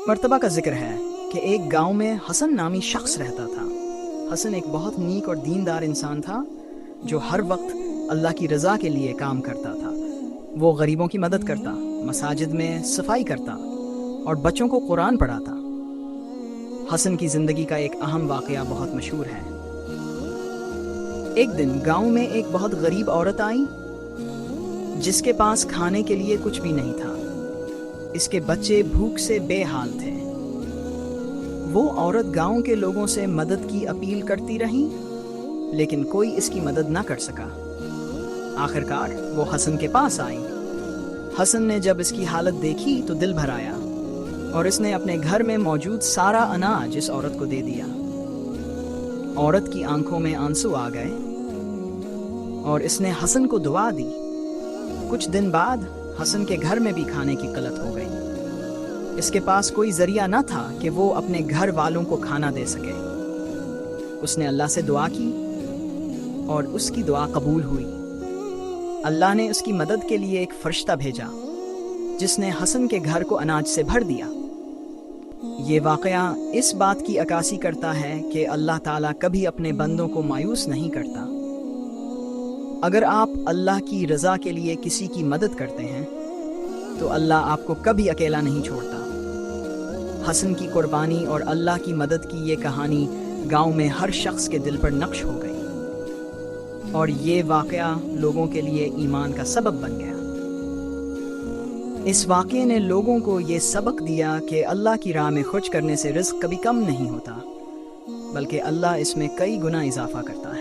मर्तबा का जिक्र है कि एक गांव में हसन नामी शख्स रहता था। हसन एक बहुत नीक और दीनदार इंसान था जो हर वक्त अल्लाह की रज़ा के लिए काम करता था। वो गरीबों की मदद करता, मसाजिद में सफाई करता और बच्चों को कुरान पढ़ाता। हसन की ज़िंदगी का एक अहम वाक़या बहुत मशहूर है। एक दिन गांव में एक बहुत गरीब औरत आई जिसके पास खाने के लिए कुछ भी नहीं था। इसके बच्चे भूख से बेहाल थे। वो औरत गांव के लोगों से मदद की अपील करती रही, लेकिन कोई इसकी मदद ना कर सका। आखिरकार वो हसन के पास आई। हसन ने जब इसकी हालत देखी तो दिल भर आया और इसने अपने घर में मौजूद सारा अनाज इस औरत को दे दिया। औरत की आंखों में आंसू आ गए और इसने हसन को दुआ दी। कुछ दिन बाद हसन के घर में भी खाने की किल्लत हो गई। इसके पास कोई जरिया न था कि वो अपने घर वालों को खाना दे सके। उसने अल्लाह से दुआ की और उसकी दुआ कबूल हुई। अल्लाह ने उसकी मदद के लिए एक फरिश्ता भेजा जिसने हसन के घर को अनाज से भर दिया। ये वाक़या इस बात की अक्कासी करता है कि अल्लाह ताला कभी अपने बंदों को मायूस नहीं करता। अगर आप अल्लाह की रज़ा के लिए किसी की मदद करते हैं तो अल्लाह आपको कभी अकेला नहीं छोड़ता। हसन की कुर्बानी और अल्लाह की मदद की ये कहानी गांव में हर शख्स के दिल पर नक्श हो गई और ये वाक़या लोगों के लिए ईमान का सबब बन गया। इस वाक़े ने लोगों को ये सबक दिया कि अल्लाह की राह में खर्च करने से रिज़्क़ कभी कम नहीं होता, बल्कि अल्लाह इसमें कई गुना इजाफा करता है।